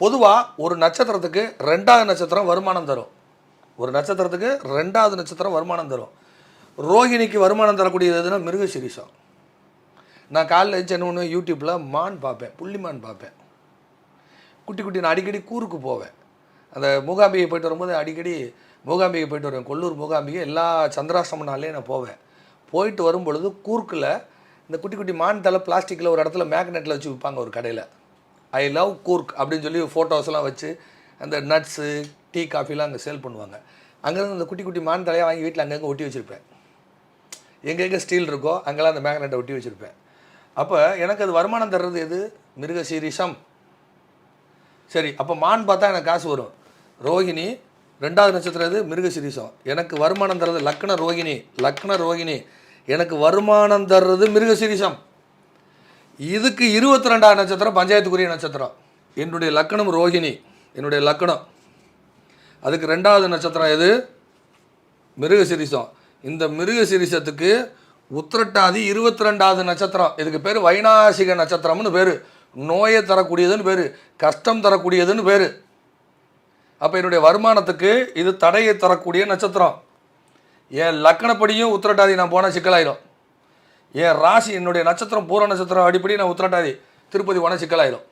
பொதுவாக ஒரு நட்சத்திரத்துக்கு 2வது நட்சத்திரம் வருமானம் தரும். ஒரு நட்சத்திரத்துக்கு 2வது நட்சத்திரம் வருமானம் தரும். ரோகிணிக்கு வருமானம் தரக்கூடியது எதுனா மிருகசீரிஷம். நான் காலையில் எழுந்து என்ன ஒன்று யூடியூப்பில் மான் பார்ப்பேன், புள்ளிமான் பார்ப்பேன். குட்டி குட்டி நான் அடிக்கடி கூருக்கு போவேன். அந்த மூகாம்பிகை போய்ட்டு வரும்போது அடிக்கடி மூகாம்பிகை போய்ட்டு வருவேன். கொல்லூர் மூகாம்பிகை எல்லா சந்திராஷ்டம நாள்லேயும் நான் போவேன். போயிட்டு வரும்பொழுது கூர்க்கில் இந்த குட்டி குட்டி மான் தலை பிளாஸ்டிக்கில் ஒரு இடத்துல மேக்னெட்டில் வச்சு விற்பாங்க ஒரு கடையில். ஐ லவ் கூர்க் அப்படின்னு சொல்லி ஃபோட்டோஸ்லாம் வச்சு அந்த நட்ஸு டீ காஃபிலாம் அங்கே சேல் பண்ணுவாங்க. அங்கேருந்து அந்த குட்டி குட்டி மான் தலையாக வாங்கி வீட்டில் அங்கங்கே ஒட்டி வச்சுருப்பேன். எங்கெங்கே ஸ்டீல் இருக்கோ அங்கெல்லாம் அந்த மேக்னெட்டை ஒட்டி வச்சுருப்பேன். அப்போ எனக்கு அது வருமானம் தர்றது எது? மிருகசீரிஷம். சரி, அப்போ மான் பார்த்தா எனக்கு காசு வரும். ரோகிணி 2வது நட்சத்திரம் எது? மிருகசீரிஷம். எனக்கு வருமானம் தர்றது லக்ன ரோகிணி. எனக்கு வருமானம் தர்றது மிருகசீரிஷம். இதுக்கு 22வது நட்சத்திரம் பஞ்சாயத்துக்குரிய நட்சத்திரம். என்னுடைய லக்னம் ரோகிணி, என்னுடைய லக்னம். அதுக்கு 2வது நட்சத்திரம் எது? மிருகசீரிஷம். இந்த மிருகசீரிஷத்துக்கு உத்திரட்டாதி 22வது நட்சத்திரம். இதுக்கு பேர் வைநாசிக நட்சத்திரம்னு பேர். நோயை தரக்கூடியதுன்னு பேர், கஷ்டம் தரக்கூடியதுன்னு பேர். அப்போ என்னுடைய வருமானத்துக்கு இது தடையை தரக்கூடிய நட்சத்திரம். என் லக்கணப்படியும் உத்திரட்டாதி நான் போனால் சிக்கலாயிடும். என் ராசி என்னுடைய நட்சத்திரம் பூர நட்சத்திரம் அடிப்படி நான் உத்திரட்டாதி திருப்பதி போனால் சிக்கலாயிடும்.